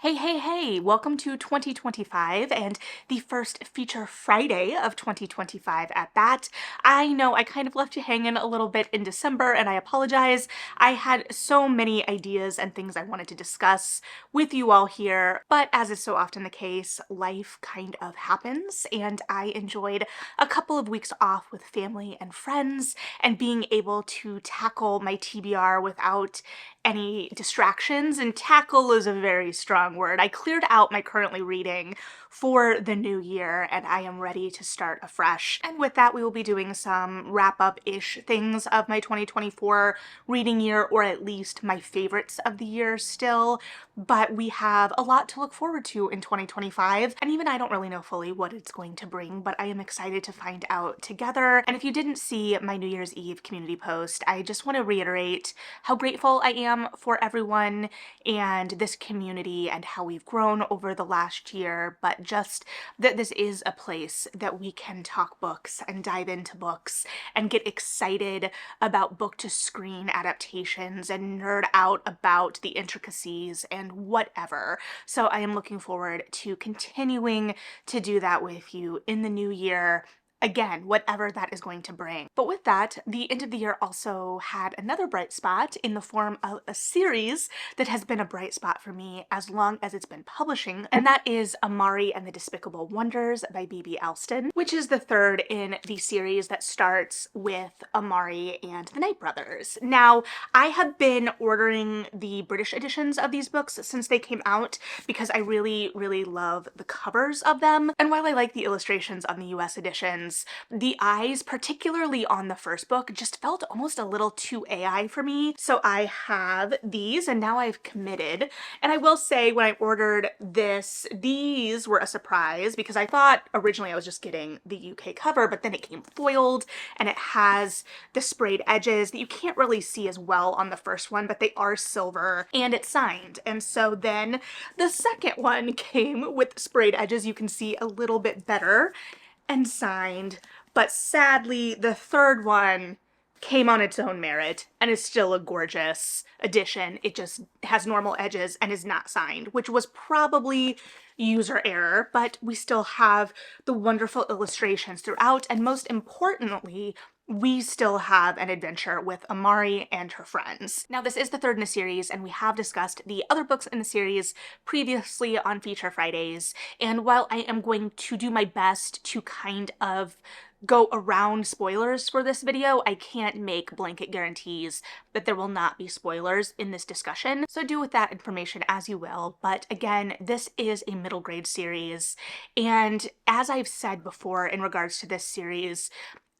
Hey, hey, hey! Welcome to 2025 and the first feature Friday of 2025 at that. I know I kind of left you hanging a little bit in December and I apologize. I had so many ideas and things I wanted to discuss with you all here, but as is so often the case, life kind of happens and I enjoyed a couple of weeks off with family and friends and being able to tackle my TBR without any distractions, and tackle is a very strong word. I cleared out my currently reading for the new year and I am ready to start afresh. And with that, we will be doing some wrap-up-ish things of my 2024 reading year, or at least my favorites of the year still. But we have a lot to look forward to in 2025, and even I don't really know fully what it's going to bring, but I am excited to find out together. And if you didn't see my New Year's Eve community post, I just want to reiterate how grateful I am for everyone and this community and how we've grown over the last year, but just that this is a place that we can talk books and dive into books and get excited about book to screen adaptations and nerd out about the intricacies and whatever. So I am looking forward to continuing to do that with you in the new year. Again, whatever that is going to bring. But with that, the end of the year also had another bright spot in the form of a series that has been a bright spot for me as long as it's been publishing, and that is Amari and the Despicable Wonders by B.B. Alston, which is the third in the series that starts with Amari and the Night Brothers. Now, I have been ordering the British editions of these books since they came out because I really, really love the covers of them, and while I like the illustrations on the US editions, the eyes, particularly on the first book, just felt almost a little too AI for me. So I have these and now I've committed. And I will say when I ordered this, these were a surprise because I thought originally I was just getting the UK cover, but then it came foiled and it has the sprayed edges that you can't really see as well on the first one, but they are silver and it's signed. And so then the second one came with sprayed edges. You can see a little bit better and signed, but sadly the third one came on its own merit and is still a gorgeous edition. It just has normal edges and is not signed, which was probably user error, but we still have the wonderful illustrations throughout, and most importantly, we still have an adventure with Amari and her friends. Now, this is the third in a series, and we have discussed the other books in the series previously on Feature Fridays, and while I am going to do my best to kind of go around spoilers for this video, I can't make blanket guarantees that there will not be spoilers in this discussion, so do with that information as you will. But again, this is a middle grade series, and as I've said before in regards to this series,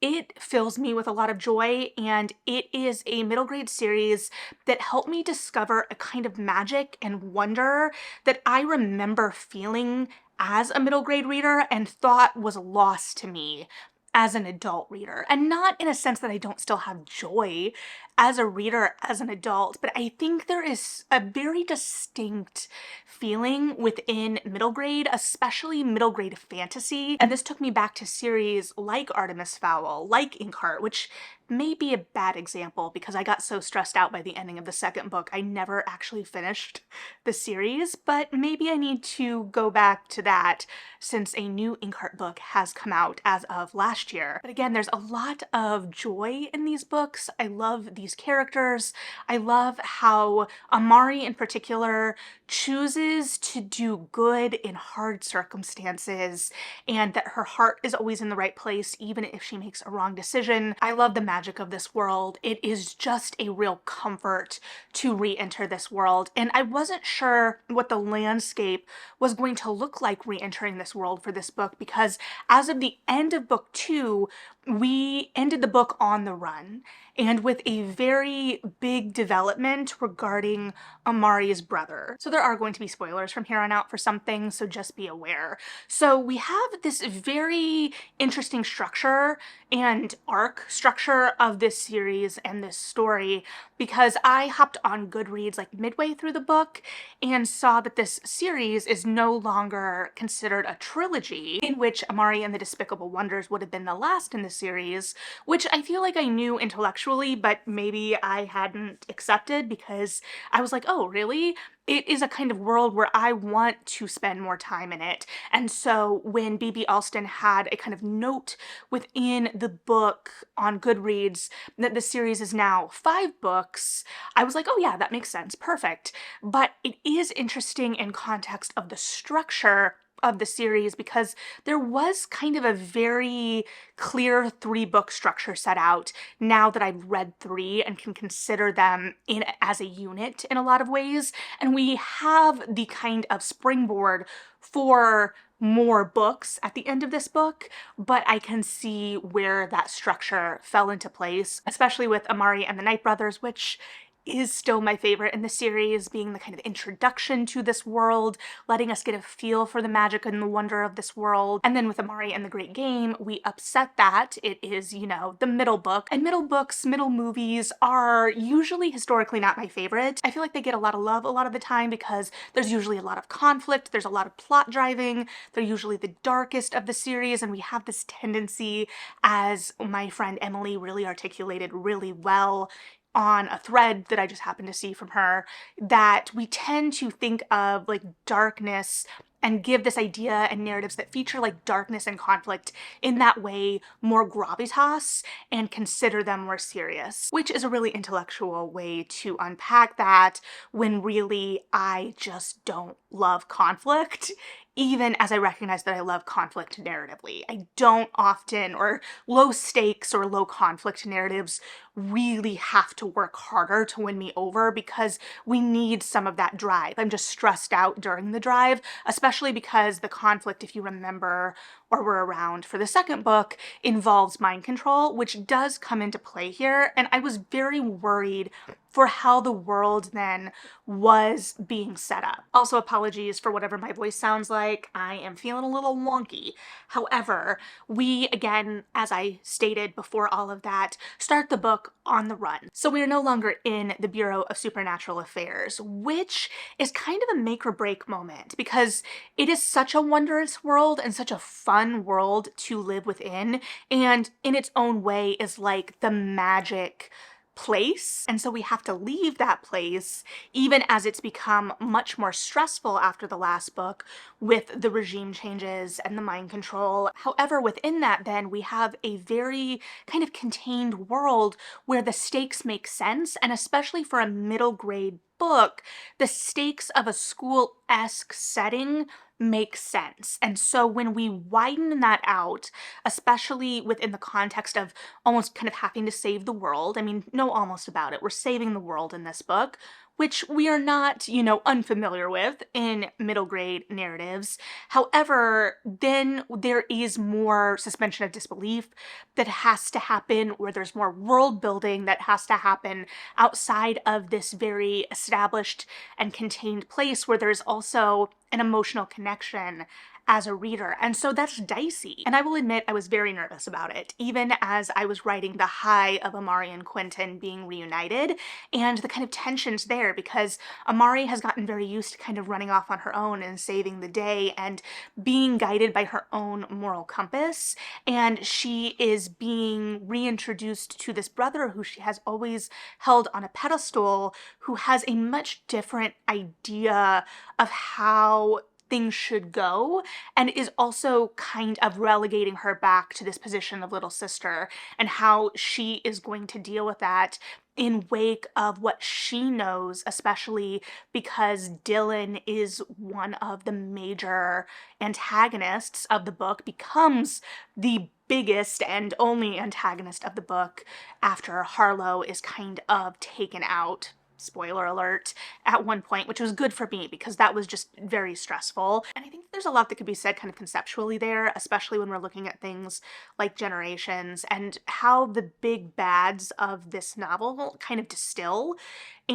it fills me with a lot of joy, and it is a middle grade series that helped me discover a kind of magic and wonder that I remember feeling as a middle grade reader and thought was lost to me as an adult reader. And not in a sense that I don't still have joy as a reader as an adult, but I think there is a very distinct feeling within middle grade, especially middle grade fantasy. And this took me back to series like Artemis Fowl, like Inkheart, which may be a bad example because I got so stressed out by the ending of the second book I never actually finished the series, but maybe I need to go back to that since a new Inkheart book has come out as of last year. But again, there's a lot of joy in these books. I love these characters. I love how Amari in particular chooses to do good in hard circumstances and that her heart is always in the right place even if she makes a wrong decision. I love the magic of this world. It is just a real comfort to re-enter this world, and I wasn't sure what the landscape was going to look like re-entering this world for this book because as of the end of book 2, we ended the book on the run and with a very big development regarding Amari's brother. So there are going to be spoilers from here on out for some things, so just be aware. So we have this very interesting structure and arc structure of this series and this story because I hopped on Goodreads like midway through the book and saw that this series is no longer considered a trilogy, in which Amari and the Despicable Wonders would have been the last in the series, which I feel like I knew intellectually conceptually, but maybe I hadn't accepted because I was like, oh, really? It is a kind of world where I want to spend more time in it. And so when BB Alston had a kind of note within the book on Goodreads that the series is now 5 books, I was like, oh yeah, that makes sense. Perfect. But it is interesting in context of the structure of the series because there was kind of a very clear 3-book structure set out now that I've read 3 and can consider them in as a unit in a lot of ways. And we have the kind of springboard for more books at the end of this book, but I can see where that structure fell into place, especially with Amari and the Night Brothers, which is still my favorite in the series, being the kind of introduction to this world, letting us get a feel for the magic and the wonder of this world. And then with Amari and the Great Game, we upset that. It is, you know, the middle book. And middle books, middle movies are usually historically not my favorite. I feel like they get a lot of love a lot of the time because there's usually a lot of conflict, there's a lot of plot driving, they're usually the darkest of the series, and we have this tendency, as my friend Emily really articulated really well on a thread that I just happened to see from her, that we tend to think of like darkness and give this idea and narratives that feature like darkness and conflict in that way more gravitas and consider them more serious, which is a really intellectual way to unpack that when really I just don't love conflict. Even as I recognize that I love conflict narratively, I don't often, or low stakes or low conflict narratives really have to work harder to win me over because we need some of that drive. I'm just stressed out during the drive, especially because the conflict, if you remember or were around for the second book, involves mind control, which does come into play here. And I was very worried for how the world then was being set up. Also, apologies for whatever my voice sounds like. I am feeling a little wonky. However, we, again, as I stated before all of that, start the book on the run. So we are no longer in the Bureau of Supernatural Affairs, which is kind of a make or break moment because it is such a wondrous world and such a fun world to live within, and in its own way is like the magic place. And so we have to leave that place, even as it's become much more stressful after the last book with the regime changes and the mind control. However, within that then we have a very kind of contained world where the stakes make sense, and especially for a middle grade book, the stakes of a school-esque setting makes sense. And so when we widen that out, especially within the context of almost kind of having to save the world, I mean, no almost about it, we're saving the world in this book, which we are not, you know, unfamiliar with in middle grade narratives. However, then there is more suspension of disbelief that has to happen, where there's more world building that has to happen outside of this very established and contained place where there's also an emotional connection as a reader. And so that's dicey. And I will admit I was very nervous about it, even as I was writing the high of Amari and Quentin being reunited and the kind of tensions there, because Amari has gotten very used to kind of running off on her own and saving the day and being guided by her own moral compass. And she is being reintroduced to this brother who she has always held on a pedestal, who has a much different idea of how things should go, and is also kind of relegating her back to this position of little sister, and how she is going to deal with that in wake of what she knows, especially because Dylan is one of the major antagonists of the book, becomes the biggest and only antagonist of the book after Harlow is kind of taken out, spoiler alert, at one point, which was good for me because that was just very stressful. And I think there's a lot that could be said kind of conceptually there, especially when we're looking at things like generations and how the big bads of this novel kind of distill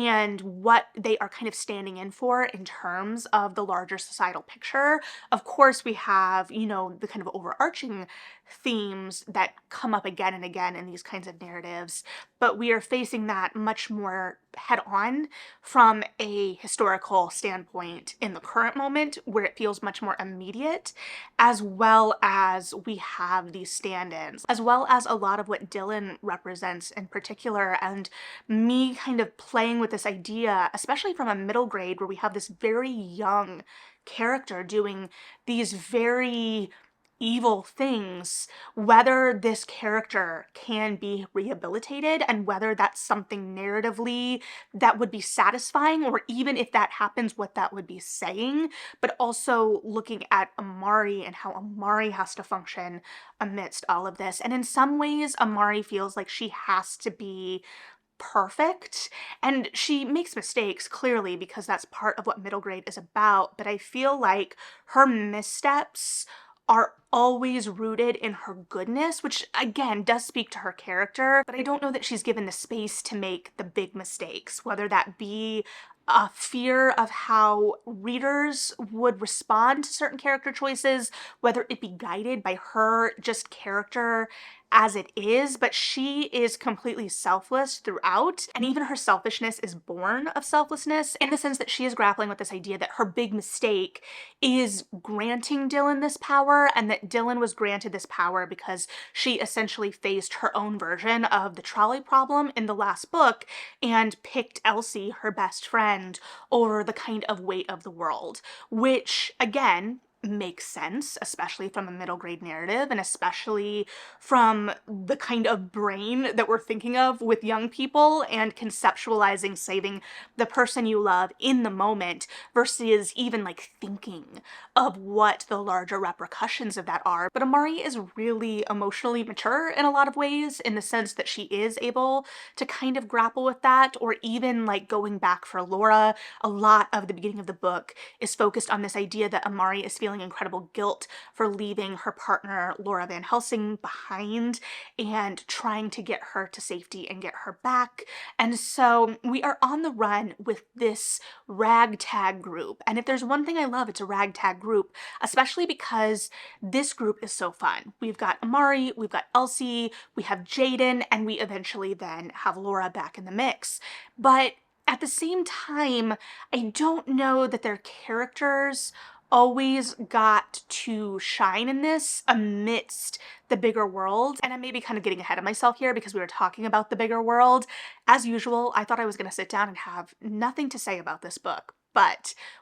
and what they are kind of standing in for in terms of the larger societal picture. Of course, we have, you know, the kind of overarching themes that come up again and again in these kinds of narratives, but we are facing that much more head on from a historical standpoint in the current moment, where it feels much more immediate, as well as we have these stand-ins, as well as a lot of what Dylan represents in particular, and me kind of playing with this idea, especially from a middle grade where we have this very young character doing these very evil things, whether this character can be rehabilitated and whether that's something narratively that would be satisfying, or even if that happens, what that would be saying, but also looking at Amari and how Amari has to function amidst all of this. And in some ways, Amari feels like she has to be perfect, and she makes mistakes clearly because that's part of what middle grade is about, but I feel like her missteps are always rooted in her goodness, which again does speak to her character, but I don't know that she's given the space to make the big mistakes, whether that be a fear of how readers would respond to certain character choices, whether it be guided by her just character as it is, but she is completely selfless throughout, and even her selfishness is born of selflessness, in the sense that she is grappling with this idea that her big mistake is granting Dylan this power, and that Dylan was granted this power because she essentially faced her own version of the trolley problem in the last book and picked Elsie, her best friend, over the kind of weight of the world, which again makes sense, especially from a middle grade narrative, and especially from the kind of brain that we're thinking of with young people and conceptualizing saving the person you love in the moment versus even like thinking of what the larger repercussions of that are. But Amari is really emotionally mature in a lot of ways, in the sense that she is able to kind of grapple with that, or even like going back for Laura, a lot of the beginning of the book is focused on this idea that Amari is feeling incredible guilt for leaving her partner Laura Van Helsing behind and trying to get her to safety and get her back. And so we are on the run with this ragtag group. And if there's one thing I love, it's a ragtag group, especially because this group is so fun. We've got Amari, we've got Elsie, we have Jaden, and we eventually then have Laura back in the mix. But at the same time, I don't know that their characters always got to shine in this amidst the bigger world. And I may be kind of getting ahead of myself here because we were talking about the bigger world. As usual, I thought I was going to sit down and have nothing to say about this book,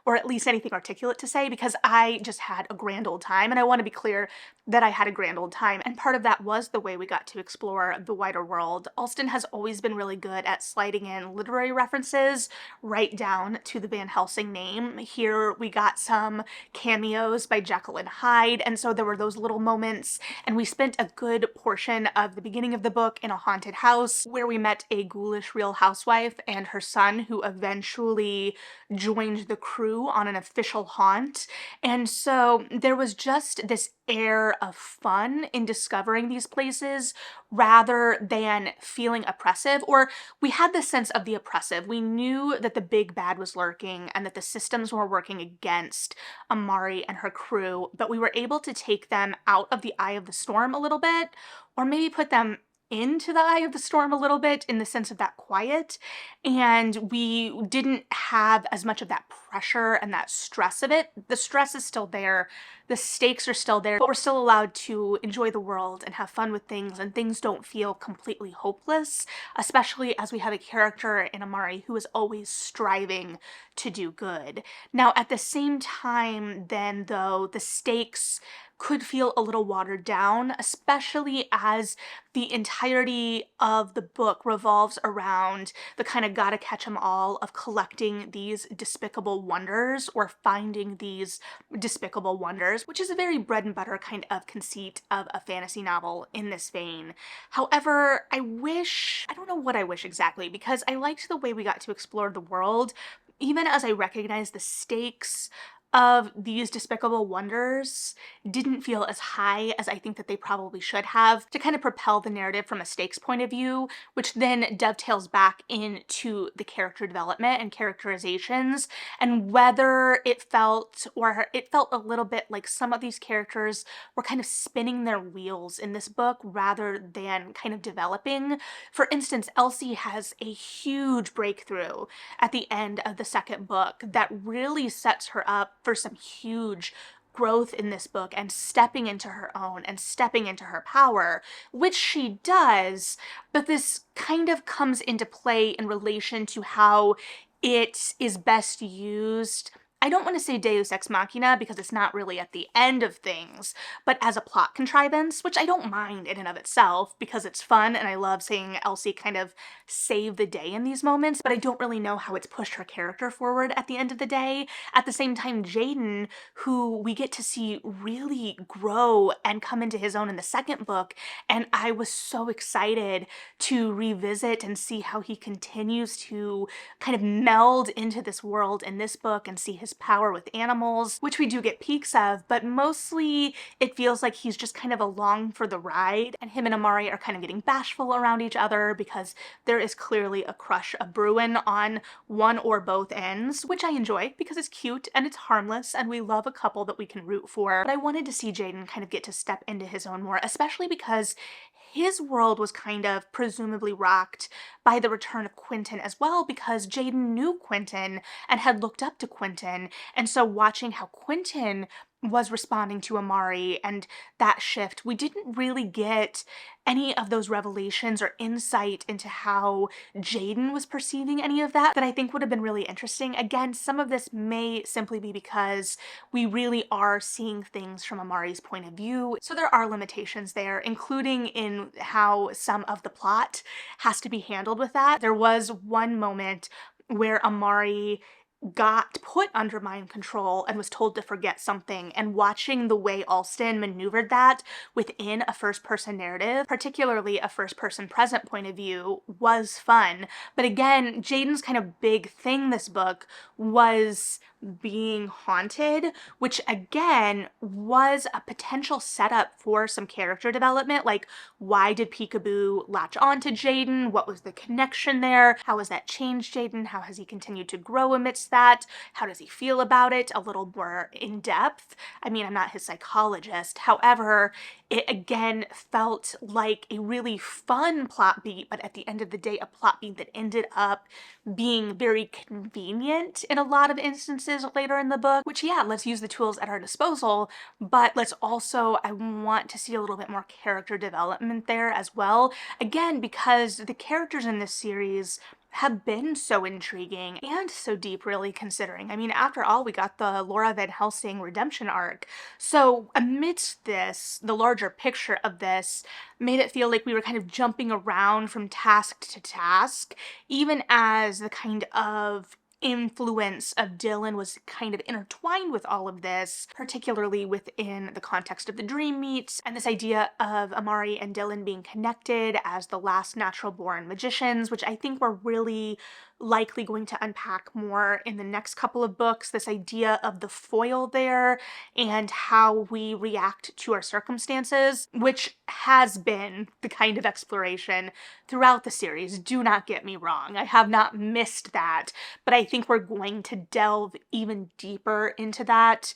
or at least anything articulate to say, because I just had a grand old time, and I want to be clear that I had a grand old time, and part of that was the way we got to explore the wider world. Alston has always been really good at sliding in literary references right down to the Van Helsing name. Here we got some cameos by Jekyll and Hyde, and so there were those little moments, and we spent a good portion of the beginning of the book in a haunted house where we met a ghoulish real housewife and her son, who eventually joined the crew on an official haunt. And so there was just this air of fun in discovering these places rather than feeling oppressive, or we had this sense of the oppressive. We knew that the big bad was lurking and that the systems were working against Amari and her crew, but we were able to take them out of the eye of the storm a little bit, or maybe put them into the eye of the storm a little bit, in the sense of that quiet, and we didn't have as much of that pressure and that stress of it. The stress is still there, the stakes are still there, but we're still allowed to enjoy the world and have fun with things, and things don't feel completely hopeless, especially as we have a character in Amari who is always striving to do good. Now, at the same time then, though, the stakes could feel a little watered down, especially as the entirety of the book revolves around the kind of gotta catch 'em all of collecting these despicable wonders, or finding these despicable wonders, which is a very bread and butter kind of conceit of a fantasy novel in this vein. However, I don't know what I wish exactly, because I liked the way we got to explore the world, even as I recognize the stakes of these Despicable wonders didn't feel as high as I think that they probably should have to kind of propel the narrative from a stakes point of view, which then dovetails back into the character development and characterizations, and whether it felt a little bit like some of these characters were kind of spinning their wheels in this book rather than kind of developing. For instance, Elsie has a huge breakthrough at the end of the second book that really sets her up for some huge growth in this book and stepping into her own and stepping into her power, which she does, but this kind of comes into play in relation to how it is best used. I don't want to say Deus Ex Machina because it's not really at the end of things, but as a plot contrivance, which I don't mind in and of itself because it's fun and I love seeing Elsie kind of save the day in these moments, but I don't really know how it's pushed her character forward at the end of the day. At the same time, Jaden, who we get to see really grow and come into his own in the second book, and I was so excited to revisit and see how he continues to kind of meld into this world in this book and see his power with animals, which we do get peeks of, but mostly it feels like he's just kind of along for the ride, and him and Amari are kind of getting bashful around each other because there is clearly a crush of Bruin on one or both ends, which I enjoy because it's cute and it's harmless and we love a couple that we can root for. But I wanted to see Jaden kind of get to step into his own more, especially because his world was kind of presumably rocked by the return of Quentin as well, because Jaden knew Quentin and had looked up to Quentin. And so watching how Quentin was responding to Amari and that shift, we didn't really get any of those revelations or insight into how Jaden was perceiving any of that I think would have been really interesting. Again, some of this may simply be because we really are seeing things from Amari's point of view, so there are limitations there, including in how some of the plot has to be handled with that. There was one moment where Amari got put under mind control and was told to forget something, and watching the way Alston maneuvered that within a first-person narrative, particularly a first-person present point of view, was fun. But again, Jaden's kind of big thing this book was being haunted, which again was a potential setup for some character development. Like, why did Peekaboo latch on to Jaden? What was the connection there? How has that changed Jaden? How has he continued to grow amidst that? How does he feel about it? A little more in depth. I mean, I'm not his psychologist. However, it again felt like a really fun plot beat, but at the end of the day, a plot beat that ended up being very convenient in a lot of instances later in the book, which, yeah, let's use the tools at our disposal, but let's also, I want to see a little bit more character development there as well. Again, because the characters in this series have been so intriguing and so deep, really, considering. I mean, after all, we got the Laura Van Helsing redemption arc. So amidst this, the larger picture of this made it feel like we were kind of jumping around from task to task, even as the kind of influence of Dylan was kind of intertwined with all of this, particularly within the context of the dream meets and this idea of Amari and Dylan being connected as the last natural born magicians, which I think we're really likely going to unpack more in the next couple of books. This idea of the foil there and how we react to our circumstances, which has been the kind of exploration throughout the series. Do not get me wrong, I have not missed that, but I think we're going to delve even deeper into that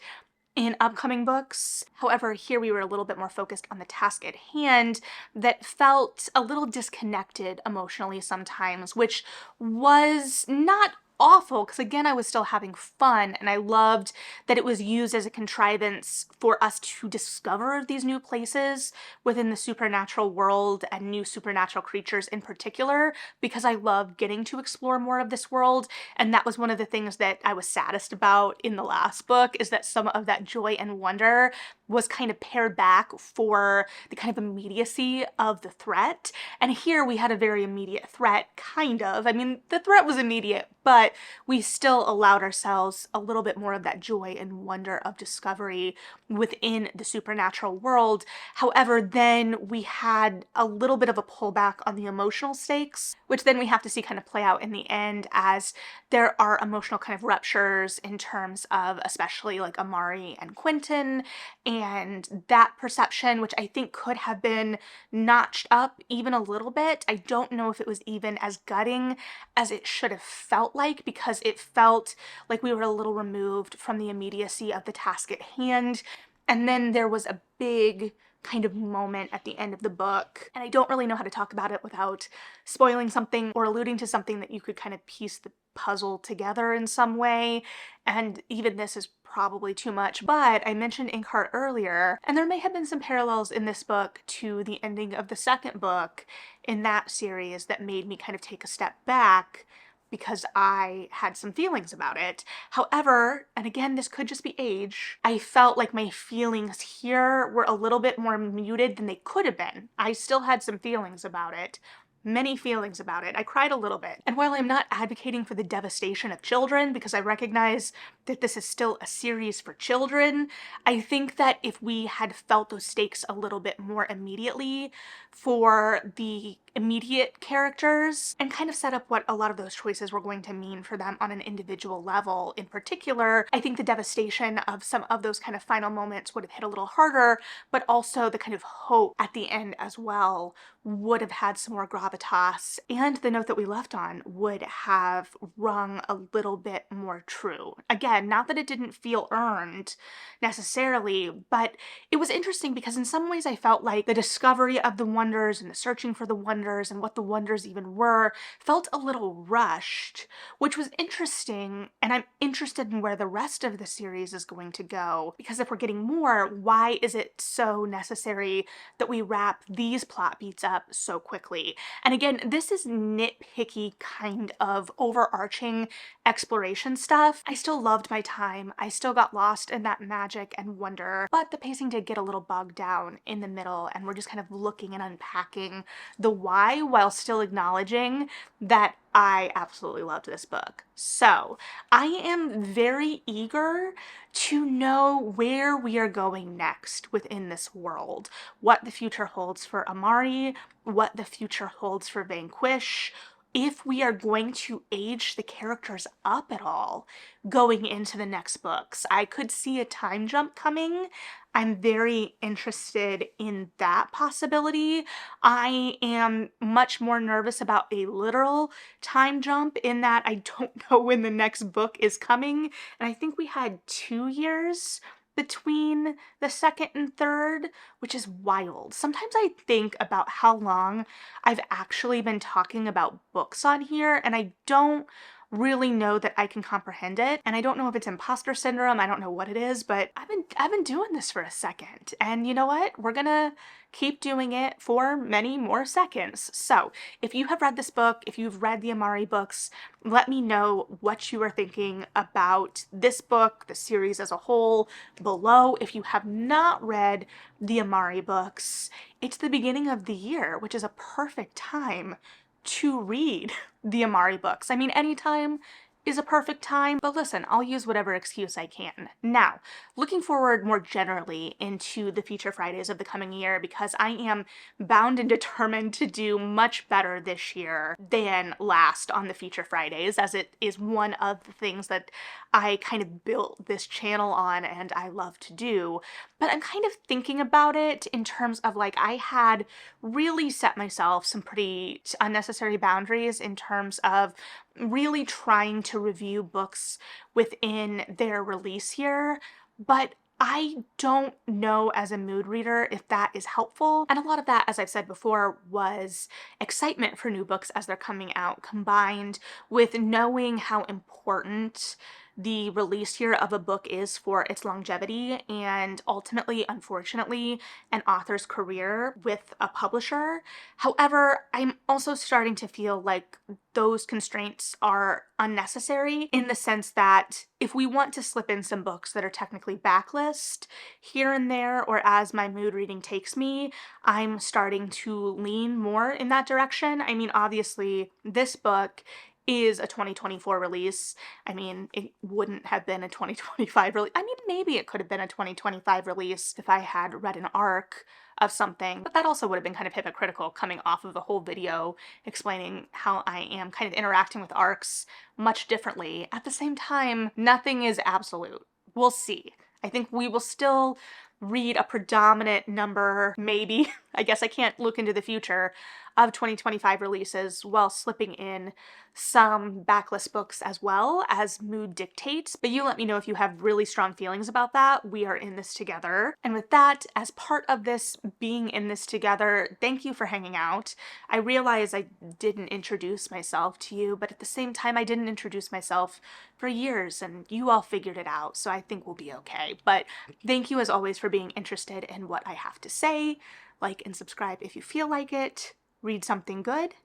in upcoming books. However, here we were a little bit more focused on the task at hand that felt a little disconnected emotionally sometimes, which was not awful, because again, I was still having fun and I loved that it was used as a contrivance for us to discover these new places within the supernatural world and new supernatural creatures in particular, because I love getting to explore more of this world. And that was one of the things that I was saddest about in the last book, is that some of that joy and wonder was kind of pared back for the kind of immediacy of the threat. And here we had a very immediate threat, kind of. I mean, the threat was immediate, but we still allowed ourselves a little bit more of that joy and wonder of discovery within the supernatural world. However, then we had a little bit of a pullback on the emotional stakes, which then we have to see kind of play out in the end as there are emotional kind of ruptures in terms of especially like Amari and Quentin, and that perception, which I think could have been notched up even a little bit. I don't know if it was even as gutting as it should have felt like, because it felt like we were a little removed from the immediacy of the task at hand. And then there was a big kind of moment at the end of the book, and I don't really know how to talk about it without spoiling something or alluding to something that you could kind of piece the puzzle together in some way, and even this is probably too much, but I mentioned Inkheart earlier, and there may have been some parallels in this book to the ending of the second book in that series that made me kind of take a step back because I had some feelings about it. However, and again, this could just be age, I felt like my feelings here were a little bit more muted than they could have been. I still had some feelings about it. Many feelings about it. I cried a little bit. And while I'm not advocating for the devastation of children, because I recognize that this is still a series for children, I think that if we had felt those stakes a little bit more immediately for the immediate characters and kind of set up what a lot of those choices were going to mean for them on an individual level in particular, I think the devastation of some of those kind of final moments would have hit a little harder, but also the kind of hope at the end as well would have had some more gravitas, and the note that we left on would have rung a little bit more true. Again, not that it didn't feel earned necessarily, but it was interesting because in some ways I felt like the discovery of the wonders and the searching for the wonders and what the wonders even were felt a little rushed, which was interesting, and I'm interested in where the rest of the series is going to go, because if we're getting more, why is it so necessary that we wrap these plot beats up so quickly? And again, this is nitpicky kind of overarching exploration stuff. I still loved my time. I still got lost in that magic and wonder, but the pacing did get a little bogged down in the middle, and we're just kind of looking and unpacking the why while still acknowledging that I absolutely loved this book. So I am very eager to know where we are going next within this world, what the future holds for Amari, what the future holds for Vanquish, if we are going to age the characters up at all going into the next books. I could see a time jump coming. I'm very interested in that possibility. I am much more nervous about a literal time jump in that I don't know when the next book is coming. And I think we had 2 years between the second and third, which is wild. Sometimes I think about how long I've actually been talking about books on here, and I don't really know that I can comprehend it. And I don't know if it's imposter syndrome, I don't know what it is, but I've been doing this for a second. And you know what? We're gonna keep doing it for many more seconds. So if you have read this book, if you've read the Amari books, let me know what you are thinking about this book, the series as a whole, below. If you have not read the Amari books, it's the beginning of the year, which is a perfect time to read the Amari books. I mean, anytime is a perfect time, but listen, I'll use whatever excuse I can. Now, looking forward more generally into the Feature Fridays of the coming year, because I am bound and determined to do much better this year than last on the Feature Fridays, as it is one of the things that I kind of built this channel on and I love to do. But I'm kind of thinking about it in terms of like, I had really set myself some pretty unnecessary boundaries in terms of really trying to review books within their release year, but I don't know as a mood reader if that is helpful. And a lot of that, as I've said before, was excitement for new books as they're coming out, combined with knowing how important the release year of a book is for its longevity and ultimately, unfortunately, an author's career with a publisher. However, I'm also starting to feel like those constraints are unnecessary in the sense that if we want to slip in some books that are technically backlist here and there, or as my mood reading takes me, I'm starting to lean more in that direction. I mean, obviously, this book is a 2024 release. I mean, it wouldn't have been a 2025 release. I mean, maybe it could have been a 2025 release if I had read an arc of something, but that also would have been kind of hypocritical coming off of a whole video explaining how I am kind of interacting with arcs much differently. At the same time, nothing is absolute. We'll see. I think we will still read a predominant number, maybe, I guess I can't look into the future, of 2025 releases while slipping in some backlist books as well as mood dictates. But you let me know if you have really strong feelings about that. We are in this together. And with that, as part of this being in this together, thank you for hanging out. I realize I didn't introduce myself to you, but at the same time, I didn't introduce myself for years and you all figured it out, so I think we'll be okay. But thank you as always for being interested in what I have to say. Like and subscribe if you feel like it. Read something good.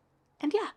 And yeah,